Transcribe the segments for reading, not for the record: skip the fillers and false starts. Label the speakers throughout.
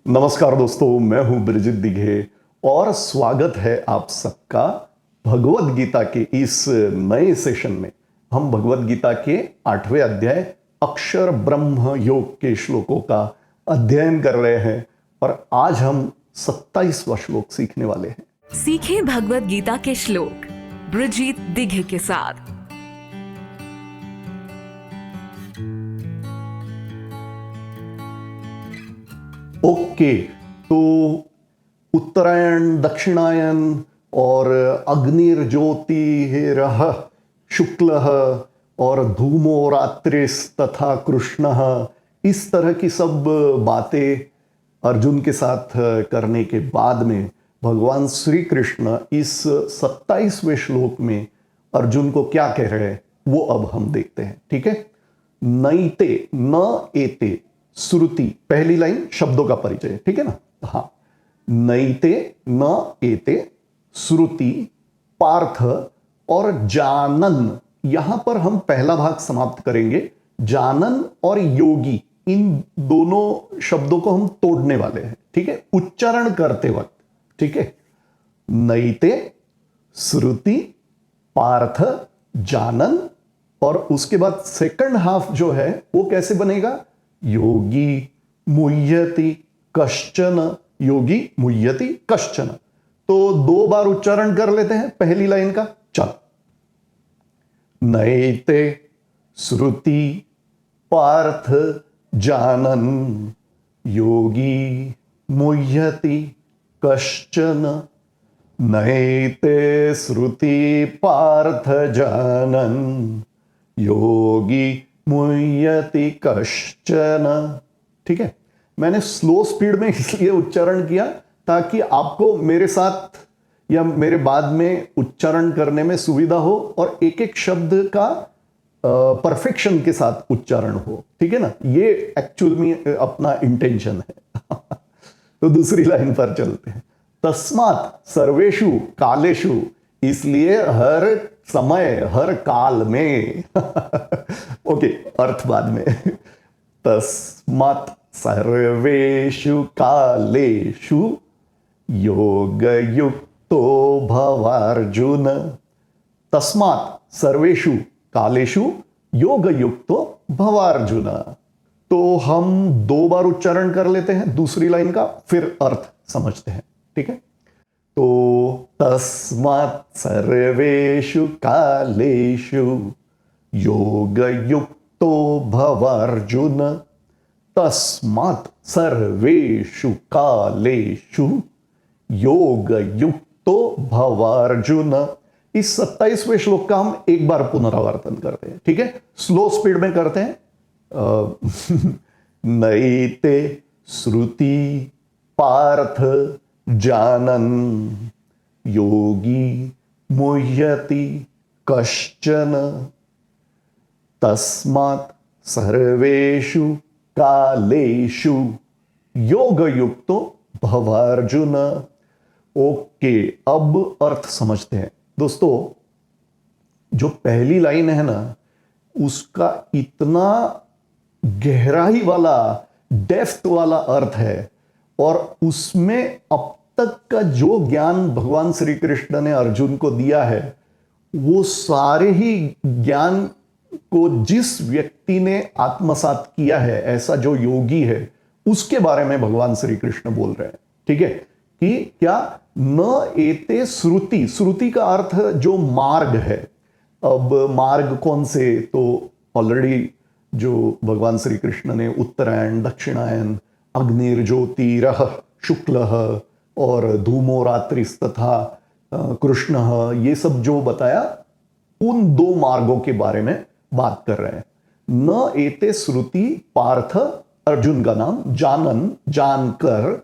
Speaker 1: नमस्कार दोस्तों, मैं हूं ब्रिजित दिघे और स्वागत है आप सबका भगवत गीता के इस नए सेशन में। हम भगवत गीता के 8वें अध्याय अक्षर ब्रह्म योग के श्लोकों का अध्ययन कर रहे हैं और आज हम 27वां श्लोक सीखने वाले हैं।
Speaker 2: सीखें भगवत गीता के श्लोक ब्रिजित दिघे के साथ।
Speaker 1: ओके, तो उत्तरायण, दक्षिणायन और अग्निर्ज्योतिरः शुक्लः और धूमो रात्रिस तथा कृष्णः, इस तरह की सब बातें अर्जुन के साथ करने के बाद में भगवान श्री कृष्ण इस 27वें श्लोक में अर्जुन को क्या कह रहे हैं वो अब हम देखते हैं। ठीक है। नैते न एते श्रुति, पहली लाइन शब्दों का परिचय। ठीक है ना। हाँ, नैते न एते श्रुति पार्थ और जानन, यहां पर हम पहला भाग समाप्त करेंगे। जानन और योगी, इन दोनों शब्दों को हम तोड़ने वाले हैं। ठीक है, उच्चारण करते वक्त। ठीक है, नैते श्रुति पार्थ जानन, और उसके बाद सेकंड हाफ जो है वो कैसे बनेगा? योगी मुह्यति कश्चन, योगी मुह्यति कश्चन। तो 2 बार उच्चारण कर लेते हैं पहली लाइन का। चल, नैते श्रुति पार्थ जानन योगी मुह्यति कश्चन। नैते श्रुति पार्थ जानन योगी मुह्यति कश्चन। ठीक है, मैंने स्लो स्पीड में इसलिए उच्चारण किया ताकि आपको मेरे साथ या मेरे बाद में उच्चारण करने में सुविधा हो और एक एक शब्द का परफेक्शन के साथ उच्चारण हो। ठीक है ना, ये एक्चुअल में अपना इंटेंशन है। तो दूसरी लाइन पर चलते हैं। तस्मात् सर्वेषु कालेषु, इसलिए हर समय हर काल में। ओके, अर्थ बाद में। तस्मात् सर्वेषु कालेषु योगयुक्तो भवार्जुन। तस्मात् सर्वेषु कालेषु योगयुक्तो भवार्जुन। तो हम 2 बार उच्चारण कर लेते हैं दूसरी लाइन का, फिर अर्थ समझते हैं। ठीक है, तो तस्मात् सर्वेषु कालेषु योगयुक्तो भवार्जुन। तस्मात् सर्वेषु कालेषु योगयुक्तो भवार्जुन। इस 27वें श्लोक का हम एक बार पुनरावर्तन करते हैं। ठीक है, स्लो स्पीड में करते हैं। नैते श्रुति पार्थ जानन योगी मुह्यति कश्चन। तस्मात् सर्वेषु कालेषु योगयुक्तो भवार्जुन। ओके, अब अर्थ समझते हैं दोस्तों। जो पहली लाइन है ना, उसका इतना गहराई वाला, डेप्थ वाला अर्थ है और उसमें अब तक का जो ज्ञान भगवान श्री कृष्ण ने अर्जुन को दिया है, वो सारे ही ज्ञान को जिस व्यक्ति ने आत्मसात किया है, ऐसा जो योगी है, उसके बारे में भगवान श्री कृष्ण बोल रहे हैं। ठीक है, कि क्या न एते श्रुति, श्रुति का अर्थ जो मार्ग है। अब मार्ग कौन से, तो ऑलरेडी जो भगवान श्री कृष्ण ने उत्तरायण, दक्षिणायन, अग्निर्ज्योतिरः शुक्लः और धूमो रात्रिस तथा कृष्णः, ये सब जो बताया, उन 2 मार्गों के बारे में बात कर रहे हैं। न एते श्रुति पार्थ, अर्जुन का नाम, जानन, जानकर।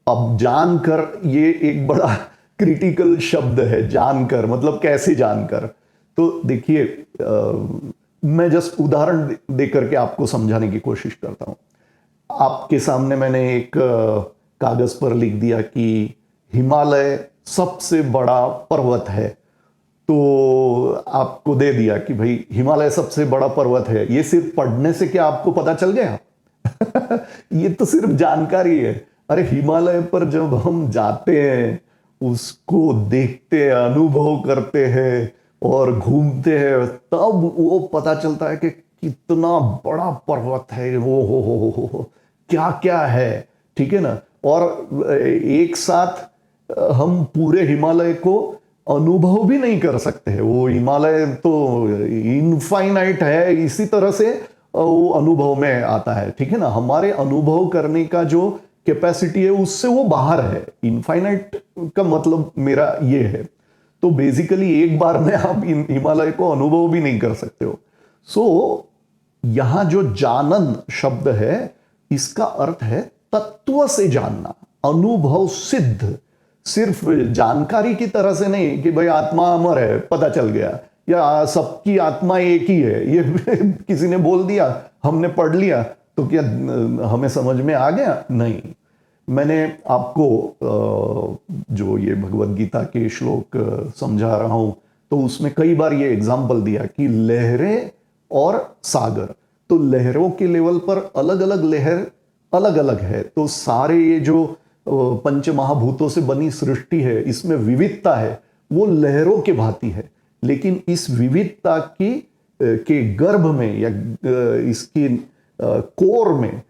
Speaker 1: अब जानकर ये एक बड़ा क्रिटिकल शब्द है। जानकर मतलब कैसे जानकर? तो देखिए, मैं जस्ट उदाहरण देकर के आपको समझाने की कोशिश करता हूं। आपके सामने मैंने एक कागज पर लिख दिया कि हिमालय सबसे बड़ा पर्वत है, तो आपको दे दिया कि भाई हिमालय सबसे बड़ा पर्वत है। ये सिर्फ पढ़ने से क्या आपको पता चल गया? ये तो सिर्फ जानकारी है। अरे हिमालय पर जब हम जाते हैं, उसको देखते हैं, अनुभव करते हैं और घूमते हैं, तब वो पता चलता है कि कितना बड़ा पर्वत है वो। हो क्या क्या है, ठीक है ना। और एक साथ हम पूरे हिमालय को अनुभव भी नहीं कर सकते हैं। वो हिमालय तो इनफाइनाइट है, इसी तरह से वो अनुभव में आता है, ठीक है ना। हमारे अनुभव करने का जो कैपेसिटी है उससे वो बाहर है। इनफाइनाइट का मतलब मेरा ये है। तो बेसिकली एक बार में आप हिमालय को अनुभव भी नहीं कर सकते हो। सो यहां जो जानन शब्द है, इसका अर्थ है तत्व से जानना, अनुभव सिद्ध। सिर्फ जानकारी की तरह से नहीं कि भाई आत्मा अमर है, पता चल गया, या सबकी आत्मा एक ही है, ये किसी ने बोल दिया, हमने पढ़ लिया, तो क्या हमें समझ में आ गया? नहीं। मैंने आपको जो ये भगवत गीता के श्लोक समझा रहा हूं, तो उसमें कई बार ये एग्जाम्पल दिया कि लहरें और सागर। तो लहरों के लेवल पर अलग अलग लहर अलग अलग है। तो सारे ये जो पंच महाभूतों से बनी सृष्टि है, इसमें विविधता है, वो लहरों के भांति है। लेकिन इस विविधता की के गर्भ में या इसकी कोर में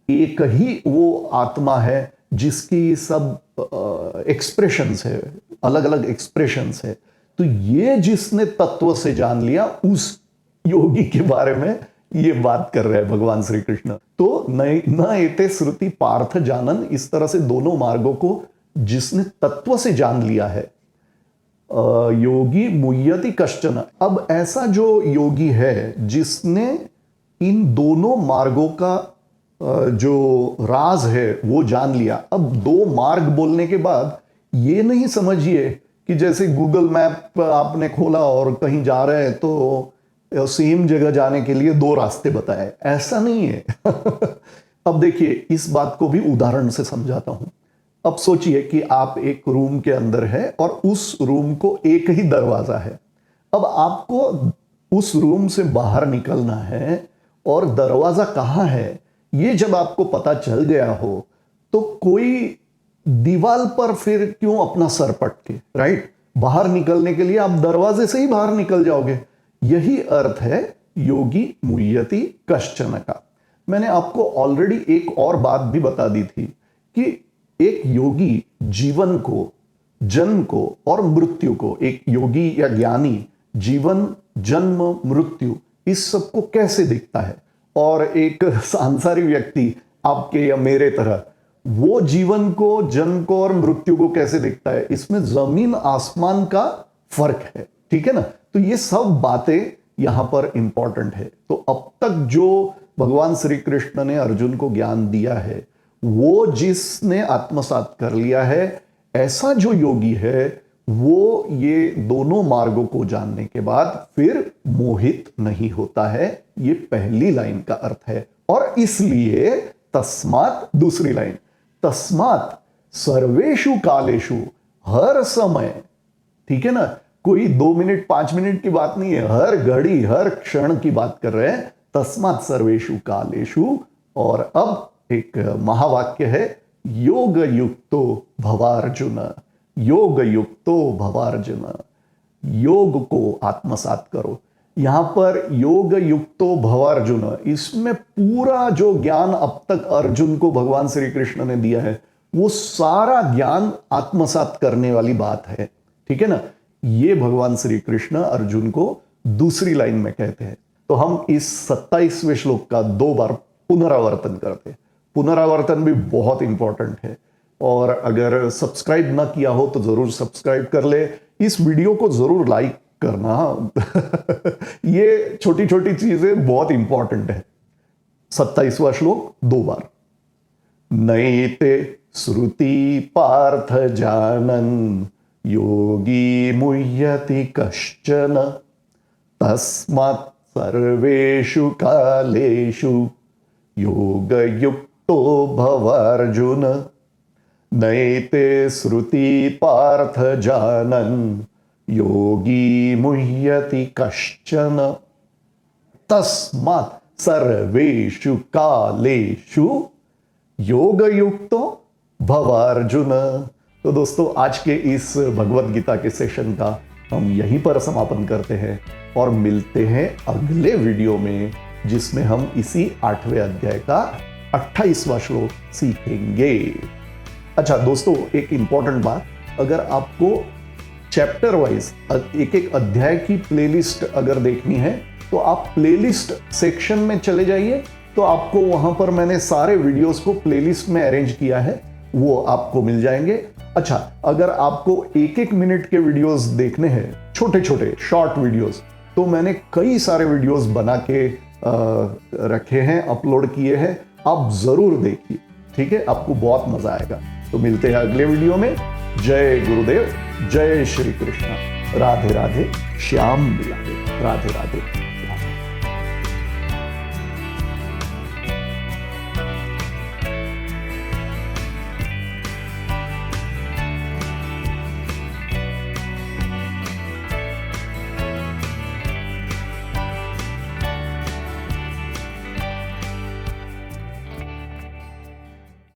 Speaker 1: एक ही वो आत्मा है जिसकी सब एक्सप्रेशंस है, अलग अलग एक्सप्रेशंस है। तो ये जिसने तत्व से जान लिया, उस योगी के बारे में ये बात कर रहे हैं भगवान श्री कृष्ण। तो न एते श्रुति पार्थ जानन, इस तरह से दोनों मार्गों को जिसने तत्व से जान लिया है, योगी मुह्यति कश्चन। अब ऐसा जो योगी है जिसने इन दोनों मार्गों का जो राज है वो जान लिया। अब दो मार्ग बोलने के बाद ये नहीं समझिए कि जैसे गूगल मैप आपने खोला और कहीं जा रहे हैं तो सेम जगह जाने के लिए दो रास्ते बताए, ऐसा नहीं है। अब देखिए, इस बात को भी उदाहरण से समझाता हूं। अब सोचिए कि आप एक रूम के अंदर है और उस रूम को एक ही दरवाजा है। अब आपको उस रूम से बाहर निकलना है और दरवाजा कहां है ये जब आपको पता चल गया हो, तो कोई दीवार पर फिर क्यों अपना सर पटके, राइट। बाहर निकलने के लिए आप दरवाजे से ही बाहर निकल जाओगे। यही अर्थ है योगी मुह्यति कश्चन का। मैंने आपको ऑलरेडी एक और बात भी बता दी थी कि एक योगी जीवन को, जन्म को और मृत्यु को, एक योगी या ज्ञानी जीवन, जन्म, मृत्यु, इस सब को कैसे देखता है, और एक सांसारिक व्यक्ति आपके या मेरे तरह वो जीवन को, जन्म को और मृत्यु को कैसे देखता है, इसमें जमीन आसमान का फर्क है, ठीक है ना। तो ये सब बातें यहां पर इंपॉर्टेंट है। तो अब तक जो भगवान श्री कृष्ण ने अर्जुन को ज्ञान दिया है, वो जिसने आत्मसात कर लिया है, ऐसा जो योगी है वो ये दोनों मार्गों को जानने के बाद फिर मोहित नहीं होता है। ये पहली लाइन का अर्थ है। और इसलिए तस्मात, दूसरी लाइन, तस्मात सर्वेषु कालेषु, हर समय, ठीक है ना, कोई 2 मिनट 5 मिनट की बात नहीं है, हर घड़ी हर क्षण की बात कर रहे हैं। तस्मात सर्वेषु कालेषु। और अब एक महावाक्य है, योग युक्तो भवार्जुन, योग युक्तो भवार्जुन, योग को आत्मसात करो। यहां पर योग युक्तो भवार्जुन, इसमें पूरा जो ज्ञान अब तक अर्जुन को भगवान श्री कृष्ण ने दिया है, वो सारा ज्ञान आत्मसात करने वाली बात है, ठीक है ना। ये भगवान श्री कृष्ण अर्जुन को दूसरी लाइन में कहते हैं। तो हम इस 27वें श्लोक का 2 बार पुनरावर्तन करते हैं। पुनरावर्तन भी बहुत इंपॉर्टेंट है, और अगर सब्सक्राइब ना किया हो तो जरूर सब्सक्राइब कर ले। इस वीडियो को जरूर लाइक करना। ये छोटी छोटी चीजें बहुत इंपॉर्टेंट है। 27वां श्लोक 2 बार। नैते श्रुति पार्थ जानन, योगी मुह्यति कश्चन, तस्मात् सर्वेषु कालेषु योग युक्तो भवार्जुन। नैते श्रुति पार्थ जानन, योगी मुह्यति कश्चन, तस्मात् सर्वेषु कालेषु योग युक्तो भव अर्जुन। तो दोस्तों आज के इस भगवत गीता के सेशन का हम यहीं पर समापन करते हैं और मिलते हैं अगले वीडियो में, जिसमें हम इसी 8वें अध्याय का 28वां श्लोक सीखेंगे। अच्छा दोस्तों, एक इंपॉर्टेंट बात, अगर आपको चैप्टर वाइज एक एक अध्याय की प्लेलिस्ट अगर देखनी है तो आप प्लेलिस्ट सेक्शन में चले जाइए, तो आपको वहां पर मैंने सारे वीडियोस को प्लेलिस्ट में अरेंज किया है, वो आपको मिल जाएंगे। अच्छा, अगर आपको एक एक मिनट के वीडियोस देखने हैं, छोटे छोटे शॉर्ट वीडियोस, तो मैंने कई सारे वीडियोस बना के रखे हैं, अपलोड किए हैं, आप जरूर देखिए, ठीक है? आपको बहुत मजा आएगा। तो मिलते हैं अगले वीडियो में। जय गुरुदेव, जय श्री कृष्ण, राधे राधे, श्याम मिला, राधे राधे।